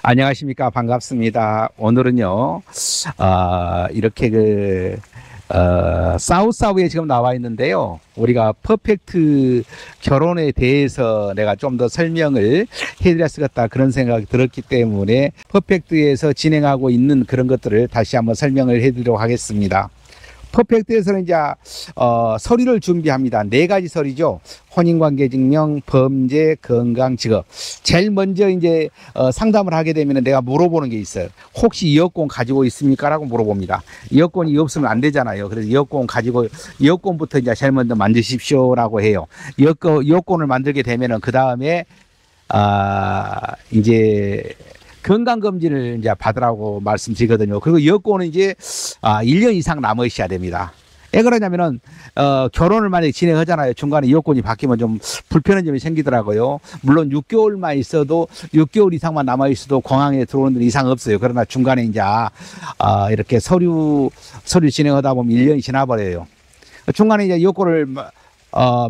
안녕하십니까. 반갑습니다. 오늘은요, 이렇게 사우사우에 지금 나와 있는데요. 우리가 퍼펙트 결혼에 대해서 내가 좀 더 설명을 해드렸겠다 그런 생각이 들었기 때문에 퍼펙트에서 진행하고 있는 그런 것들을 다시 한번 설명을 해드리도록 하겠습니다. 퍼펙트에서는 이제 서류를 준비합니다. 4가지 서류죠. 혼인관계증명, 범죄, 건강, 직업. 제일 먼저 이제 상담을 하게 되면 내가 물어보는 게 있어요. 혹시 여권 가지고 있습니까? 라고 물어봅니다. 여권이 없으면 안 되잖아요. 그래서 여권 가지고 여권부터 이제 제일 먼저 만드십시오라고 해요. 여권을 만들게 되면은 그 다음에 이제 건강검진을 이제 받으라고 말씀드리거든요. 그리고 여권은 이제 1년 이상 남으셔야 됩니다. 왜 그러냐면은 결혼을 만약에 진행하잖아요. 중간에 여권이 바뀌면 좀 불편한 점이 생기더라고요. 물론 6개월만 있어도 6개월 이상만 남아 있어도 공항에 들어오는 데 이상 없어요. 그러나 중간에 이제 이렇게 서류 진행하다 보면 1년이 지나버려요. 중간에 이제 여권을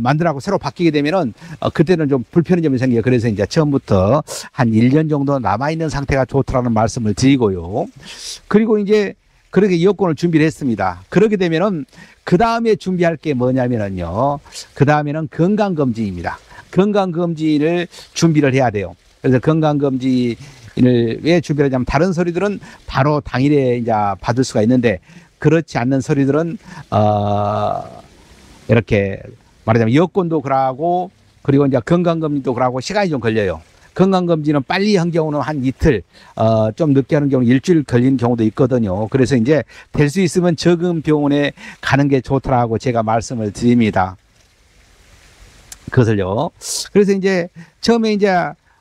만들라고 새로 바뀌게 되면은 그때는 좀 불편한 점이 생겨요. 그래서 이제 처음부터 한 1년 정도 남아있는 상태가 좋더라는 말씀을 드리고요. 그리고 이제 그렇게 여권을 준비를 했습니다. 그렇게 되면은 그 다음에 준비할 게 뭐냐면은요. 그 다음에는 건강검진입니다. 건강검진을 준비를 해야 돼요. 그래서 건강검진을 왜 준비를 하냐면 다른 서류들은 바로 당일에 이제 받을 수가 있는데 그렇지 않는 서류들은 이렇게 말하자면 여권도 그러고 그리고 이제 건강검진도 그러고 시간이 좀 걸려요. 건강검진은 빨리 한 경우는 한 이틀, 좀 늦게 하는 경우는 일주일 걸리는 경우도 있거든요. 그래서 이제 될 수 있으면 적은 병원에 가는 게 좋더라고 제가 말씀을 드립니다. 그것을요. 그래서 이제 처음에 이제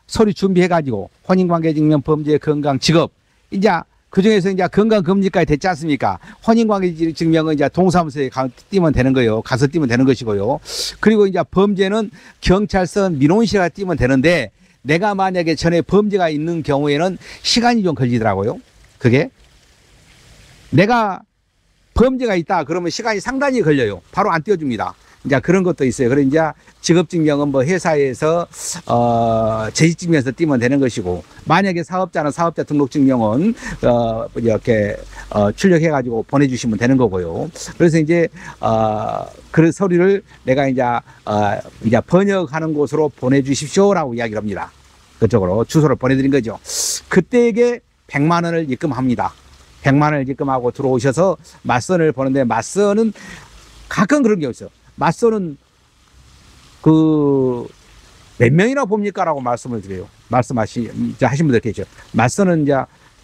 서류 준비해가지고 혼인관계증명, 범죄, 건강, 직업 이제 그 중에서 이제 건강검진까지 됐지 않습니까? 혼인관계증명은 이제 동사무소에 띄면 되는 거예요. 가서 띄면 되는 것이고요. 그리고 이제 범죄는 경찰서 민원실에 띄면 되는데 내가 만약에 전에 범죄가 있는 경우에는 시간이 좀 걸리더라고요. 그게 내가 범죄가 있다 그러면 시간이 상당히 걸려요. 바로 안 띄워줍니다. 이제 그런 것도 있어요. 그래 이제 직업증명은 뭐 회사에서 재직증명에서 띄면 되는 것이고 만약에 사업자는 사업자 등록증명은 이렇게 출력해가지고 보내주시면 되는 거고요. 그래서 이제 그 서류를 내가 이제 번역하는 곳으로 보내주십시오라고 이야기를 합니다. 그쪽으로 주소를 보내드린 거죠. 그때에게 100만 원을 입금합니다. 100만 원을 입금하고 들어오셔서 맞선을 보는데 맞선은 가끔 그런 게 있어요. 맞선은 몇 명이나 봅니까? 라고 말씀을 드려요. 하신 분들 계시죠. 맞선은 이제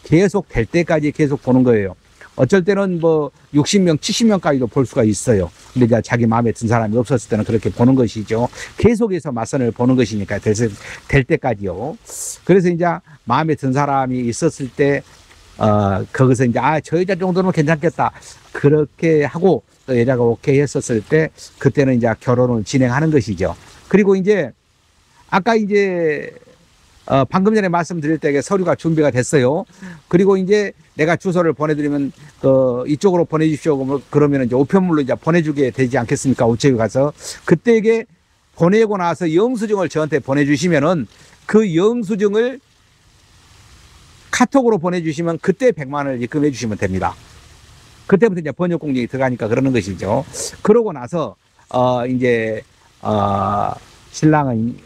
계속 될 때까지 계속 보는 거예요. 어쩔 때는 뭐 60명, 70명까지도 볼 수가 있어요. 근데 이제 자기 마음에 든 사람이 없었을 때는 그렇게 보는 것이죠. 계속해서 맞선을 보는 것이니까 될 때까지요. 그래서 이제 마음에 든 사람이 있었을 때 거기서 이제 저 여자 정도는 괜찮겠다. 그렇게 하고 또 여자가 오케이 했었을 때 그때는 이제 결혼을 진행하는 것이죠. 그리고 이제 아까 이제 방금 전에 말씀드릴 때 서류가 준비가 됐어요. 그리고 이제 내가 주소를 보내드리면 이쪽으로 보내주십시오. 그러면 이제 우편물로 이제 보내주게 되지 않겠습니까? 우체국에 가서 그때에 보내고 나서 영수증을 저한테 보내주시면은 그 영수증을 카톡으로 보내주시면 그때 100만 원을 입금해 주시면 됩니다. 그때부터 이제 번역 공정이 들어가니까 그러는 것이죠. 그러고 나서 이제 신랑은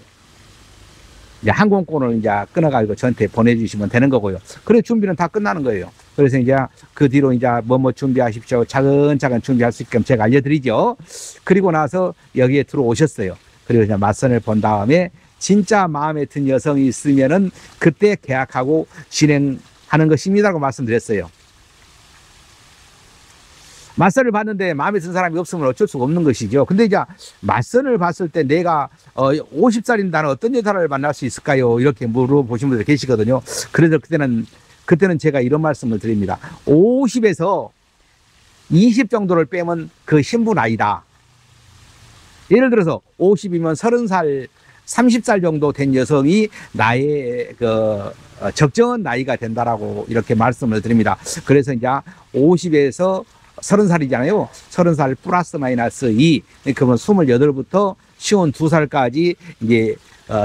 이제 항공권을 이제 끊어가지고 저한테 보내주시면 되는 거고요. 그래 준비는 다 끝나는 거예요. 그래서 이제 그 뒤로 이제 뭐 준비하십시오. 차근차근 준비할 수 있게끔 제가 알려드리죠. 그리고 나서 여기에 들어오셨어요. 그리고 이제 맞선을 본 다음에 진짜 마음에 든 여성이 있으면은 그때 계약하고 진행하는 것입니다라고 말씀드렸어요. 맞선을 봤는데 마음에 든 사람이 없으면 어쩔 수가 없는 것이죠. 근데 이제 맞선을 봤을 때 내가 50살인 나는 어떤 여자를 만날 수 있을까요? 이렇게 물어보신 분들 계시거든요. 그래서 그때는 제가 이런 말씀을 드립니다. 50에서 20 정도를 빼면 그 신부 나이다. 예를 들어서 50이면 30살, 30살 정도 된 여성이 나의 적정한 나이가 된다라고 이렇게 말씀을 드립니다. 그래서 이제 50에서 30살이잖아요. 30살 플러스 마이너스 2. 그러면 28부터 52살까지 이제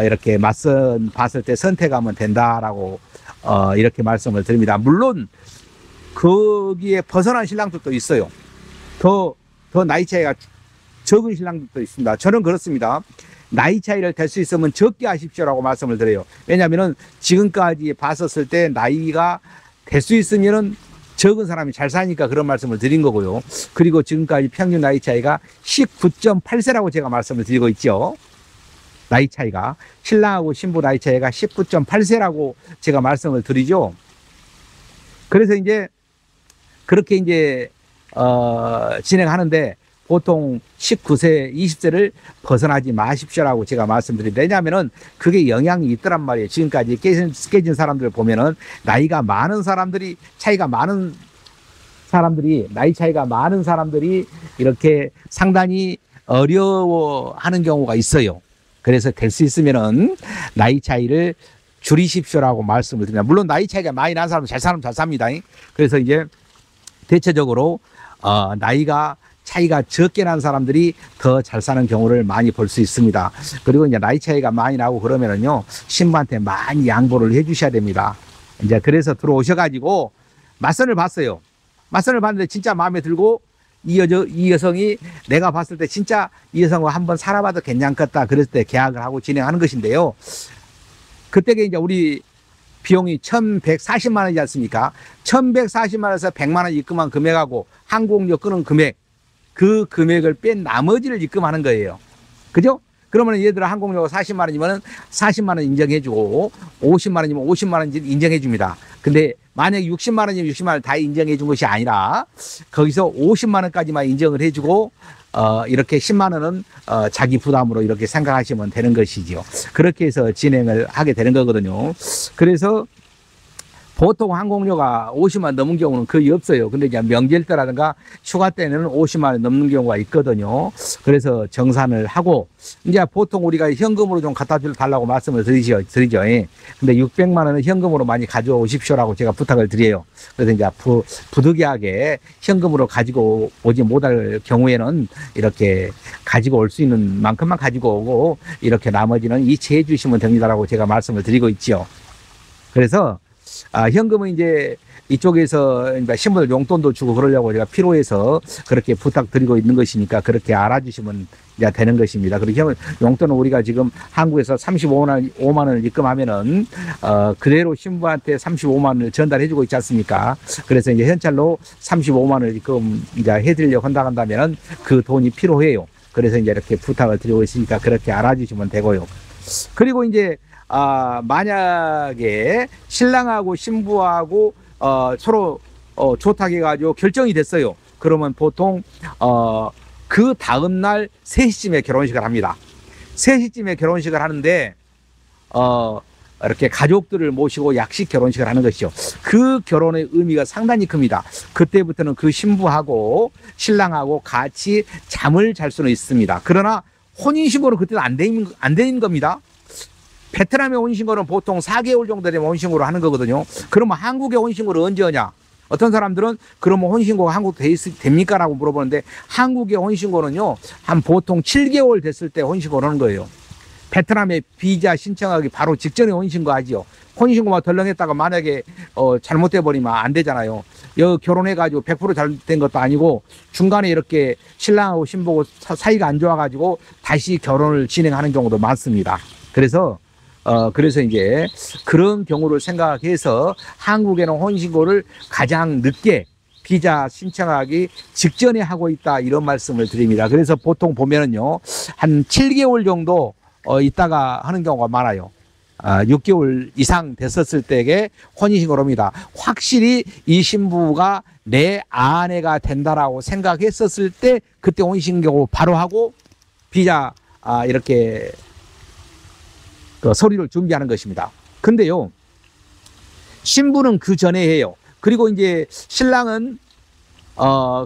이렇게 맞선 봤을 때 선택하면 된다라고 이렇게 말씀을 드립니다. 물론 거기에 벗어난 신랑들도 있어요. 더 나이 차이가 적은 신랑들도 있습니다. 저는 그렇습니다. 나이 차이를 될 수 있으면 적게 하십시오라고 말씀을 드려요. 왜냐하면 지금까지 봤었을 때 나이가 될 수 있으면은 적은 사람이 잘 사니까 그런 말씀을 드린 거고요. 그리고 지금까지 평균 나이 차이가 19.8세라고 제가 말씀을 드리고 있죠. 나이 차이가 신랑하고 신부 나이 차이가 19.8세라고 제가 말씀을 드리죠. 그래서 이제 그렇게 이제 진행하는데 보통 19세, 20세를 벗어나지 마십시오라고 제가 말씀드립니다. 왜냐하면은 그게 영향이 있더란 말이에요. 지금까지 깨진 사람들 보면은 나이가 많은 사람들이, 나이 차이가 많은 사람들이 이렇게 상당히 어려워하는 경우가 있어요. 그래서 될 수 있으면은 나이 차이를 줄이십시오라고 말씀을 드립니다. 물론 나이 차이가 많이 난 사람은 잘 삽니다. 그래서 이제 대체적으로 나이가 차이가 적게 난 사람들이 더 잘 사는 경우를 많이 볼 수 있습니다. 그리고 이제 나이 차이가 많이 나고 그러면은요, 신부한테 많이 양보를 해 주셔야 됩니다. 이제 그래서 들어오셔가지고 맞선을 봤어요. 맞선을 봤는데 진짜 마음에 들고 이 여성이 내가 봤을 때 진짜 이 여성과 한번 살아봐도 괜찮겠다. 그랬을 때 계약을 하고 진행하는 것인데요. 그때가 이제 우리 비용이 1,140만 원이지 않습니까? 1,140만 원에서 100만 원 입금한 금액하고 항공료 끄는 금액, 그 금액을 뺀 나머지를 입금하는 거예요. 그죠? 그러면 예를 들어 항공료가 40만 원이면 40만 원 인정해주고 50만 원이면 50만 원 인정해줍니다. 근데 만약에 60만 원이면 60만 원 다 인정해준 것이 아니라 거기서 50만 원까지만 인정을 해주고 이렇게 10만 원은 자기 부담으로 이렇게 생각하시면 되는 것이죠. 그렇게 해서 진행을 하게 되는 거거든요. 그래서 보통 항공료가 50만 원 넘은 경우는 거의 없어요. 근데 이제 명절 때라든가 휴가 때는 50만 원 넘는 경우가 있거든요. 그래서 정산을 하고 이제 보통 우리가 현금으로 좀 갖다 달라고 말씀을 드리죠. 근데 600만 원은 현금으로 많이 가져오십시오라고 제가 부탁을 드려요. 그래서 이제 부득이하게 현금으로 가지고 오지 못할 경우에는 이렇게 가지고 올 수 있는 만큼만 가지고 오고 이렇게 나머지는 이체해 주시면 됩니다라고 제가 말씀을 드리고 있죠. 그래서 현금은 이제 이쪽에서 신부들 용돈도 주고 그러려고 제가 필요해서 그렇게 부탁드리고 있는 것이니까 그렇게 알아주시면 이제 되는 것입니다. 그리고 용돈은 우리가 지금 한국에서 35만 원을 입금하면은 그대로 신부한테 35만 원을 전달해주고 있지 않습니까? 그래서 이제 현찰로 35만 원을 입금 이제 해드리려고 한다면은 그 돈이 필요해요. 그래서 이제 이렇게 부탁을 드리고 있으니까 그렇게 알아주시면 되고요. 그리고 이제 만약에 신랑하고 신부하고 서로 좋다고 해가지고 결정이 됐어요. 그러면 보통 그 다음날 3시쯤에 결혼식을 합니다. 3시쯤에 결혼식을 하는데 이렇게 가족들을 모시고 약식 결혼식을 하는 것이죠. 그 결혼의 의미가 상당히 큽니다. 그때부터는 그 신부하고 신랑하고 같이 잠을 잘 수는 있습니다. 그러나 혼인신고는 그때는 안 되는 겁니다. 베트남의 혼인신고는 보통 4개월 정도 되면 혼인신고를 하는 거거든요. 그러면 한국의 혼인신고를 언제 하냐? 어떤 사람들은 그러면 혼인신고가 한국 됩니까? 라고 물어보는데 한국의 혼인신고는요, 한 보통 7개월 됐을 때 혼인신고를 하는 거예요. 베트남에 비자 신청하기 바로 직전에 혼인신고 하지요. 혼인신고만 덜렁했다가 만약에 잘못돼 버리면 안 되잖아요. 여기 결혼해가지고 100% 잘된 것도 아니고 중간에 이렇게 신랑하고 신부하고 사이가 안 좋아가지고 다시 결혼을 진행하는 경우도 많습니다. 그래서 이제 그런 경우를 생각해서 한국에는 혼인신고를 가장 늦게 비자 신청하기 직전에 하고 있다, 이런 말씀을 드립니다. 그래서 보통 보면은요, 한 7개월 정도 있다가 하는 경우가 많아요. 6개월 이상 됐었을 때에 혼인신고를 합니다. 확실히 이 신부가 내 아내가 된다라고 생각했었을 때 그때 혼인신고 바로 하고 비자 이렇게 서류를 준비하는 것입니다. 근데요, 신부는 그 전에 해요. 그리고 이제 신랑은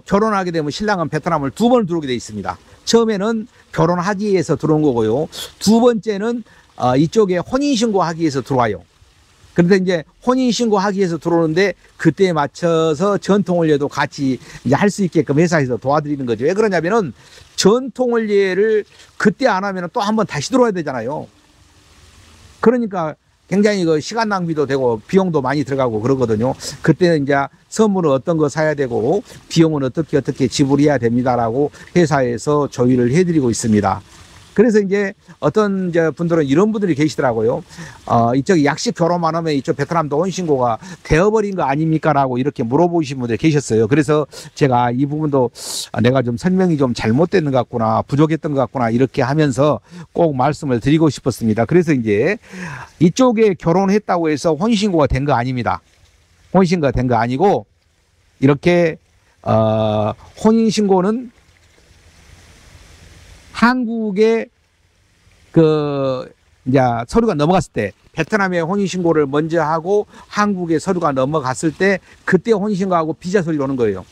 결혼하게 되면 신랑은 베트남을 2번 들어오게 돼 있습니다. 처음에는 결혼하기 위해서 들어온 거고요. 두 번째는 이쪽에 혼인신고하기 위해서 들어와요. 그런데 이제 혼인신고하기 위해서 들어오는데 그때에 맞춰서 전통혼례도 같이 할 수 있게끔 회사에서 도와드리는 거죠. 왜 그러냐면은 전통혼례를 그때 안 하면 또 한번 다시 들어와야 되잖아요. 그러니까 굉장히 그 시간 낭비도 되고 비용도 많이 들어가고 그러거든요. 그때는 이제 선물은 어떤 거 사야 되고 비용은 어떻게 지불해야 됩니다라고 회사에서 조율을 해드리고 있습니다. 그래서 이제 어떤 이제 분들은 이런 분들이 계시더라고요. 이쪽 약식 결혼만 하면 이쪽 베트남도 혼인신고가 되어버린 거 아닙니까라고 이렇게 물어보시는 분들이 계셨어요. 그래서 제가 이 부분도 내가 좀 설명이 좀 잘못됐는 것 같구나, 부족했던 것 같구나 이렇게 하면서 꼭 말씀을 드리고 싶었습니다. 그래서 이제 이쪽에 결혼했다고 해서 혼인신고가 된 거 아닙니다. 혼인신고가 된 거 아니고 이렇게 혼인신고는 한국에 이제 서류가 넘어갔을 때 베트남에 혼인신고를 먼저 하고 한국에 서류가 넘어갔을 때 그때 혼인신고하고 비자 서류가 오는 거예요.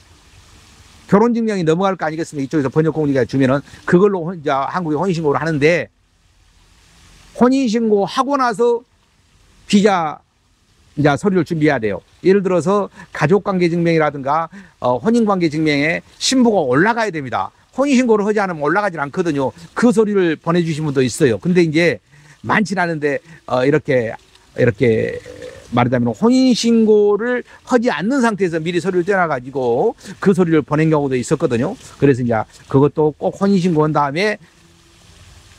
결혼증명이 넘어갈 거 아니겠습니까? 이쪽에서 번역공지가 주면은 그걸로 이제 한국에 혼인신고를 하는데 혼인신고 하고 나서 비자 이제 서류를 준비해야 돼요. 예를 들어서 가족관계증명이라든가 혼인관계증명에 신부가 올라가야 됩니다. 혼인신고를 하지 않으면 올라가질 않거든요. 그 서류를 보내주신 분도 있어요. 근데 이제 많진 않은데, 이렇게 말하자면 혼인신고를 하지 않는 상태에서 미리 서류를 떼놔가지고 그 서류를 보낸 경우도 있었거든요. 그래서 이제 그것도 꼭 혼인신고 한 다음에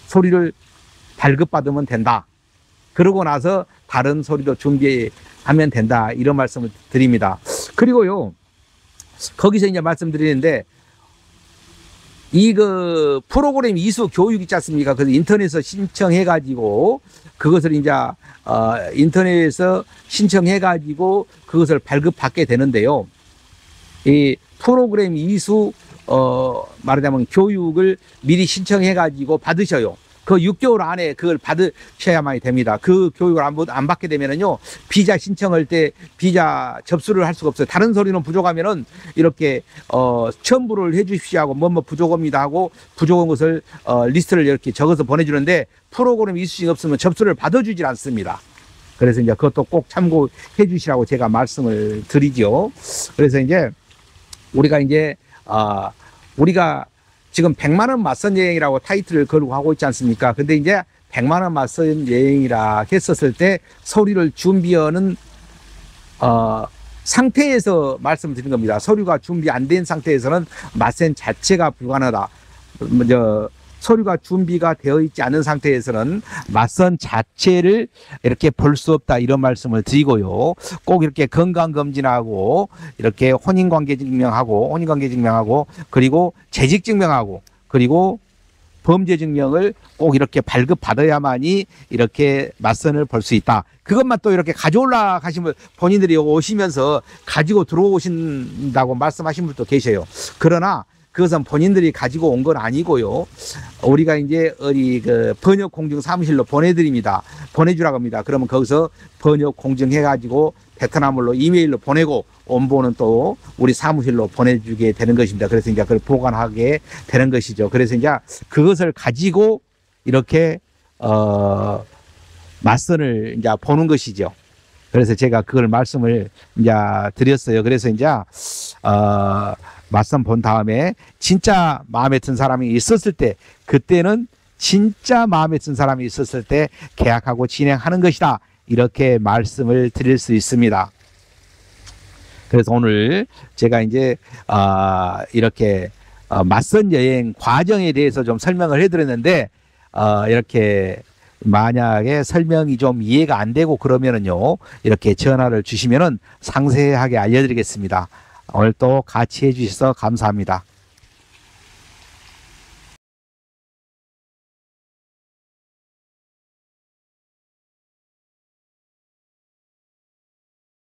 서류를 발급받으면 된다. 그러고 나서 다른 서류도 준비하면 된다. 이런 말씀을 드립니다. 그리고요, 거기서 이제 말씀드리는데, 프로그램 이수 교육 있지 않습니까? 그래서 인터넷에서 신청해가지고, 그것을 이제, 인터넷에서 신청해가지고, 그것을 발급받게 되는데요. 이 프로그램 이수, 말하자면 교육을 미리 신청해가지고 받으셔요. 그 6개월 안에 그걸 받으셔야만 됩니다. 그 교육을 안 받게 되면은요, 비자 신청할 때 비자 접수를 할 수가 없어요. 다른 서류는 부족하면은 이렇게, 첨부를 해 주십시오 하고, 뭐뭐 부족합니다 하고, 부족한 것을, 리스트를 이렇게 적어서 보내주는데, 프로그램 이수증이 없으면 접수를 받아주질 않습니다. 그래서 이제 그것도 꼭 참고해 주시라고 제가 말씀을 드리죠. 그래서 이제, 우리가 지금 100만원 맞선 여행이라고 타이틀을 걸고 하고 있지 않습니까? 근데 이제 100만원 맞선 여행이라 했었을 때 서류를 준비하는, 상태에서 말씀드린 겁니다. 서류가 준비 안 된 상태에서는 맞선 자체가 불가능하다. 서류가 준비가 되어 있지 않은 상태에서는 맞선 자체를 이렇게 볼 수 없다. 이런 말씀을 드리고요. 꼭 이렇게 건강검진하고, 이렇게 혼인관계증명하고, 그리고 재직증명하고, 그리고 범죄증명을 꼭 이렇게 발급받아야만이 이렇게 맞선을 볼 수 있다. 그것만 또 이렇게 가져올라 가시면 본인들이 오시면서 가지고 들어오신다고 말씀하신 분도 계셔요. 그러나 그것은 본인들이 가지고 온 건 아니고요. 우리가 이제 번역 공증 사무실로 보내드립니다. 보내주라고 합니다. 그러면 거기서 번역 공증해가지고 베트남으로 이메일로 보내고 원본은 또 우리 사무실로 보내주게 되는 것입니다. 그래서 이제 그걸 보관하게 되는 것이죠. 그래서 이제 그것을 가지고 이렇게, 맞선을 이제 보는 것이죠. 그래서 제가 그걸 말씀을 이제 드렸어요. 그래서 이제, 맞선 본 다음에 진짜 마음에 든 사람이 있었을 때, 그때는 진짜 마음에 든 사람이 있었을 때 계약하고 진행하는 것이다. 이렇게 말씀을 드릴 수 있습니다. 그래서 오늘 제가 이제 이렇게 맞선 여행 과정에 대해서 좀 설명을 해드렸는데, 이렇게 만약에 설명이 좀 이해가 안 되고 그러면은요, 이렇게 전화를 주시면은 상세하게 알려드리겠습니다. 오늘 또 같이 해주셔서 감사합니다.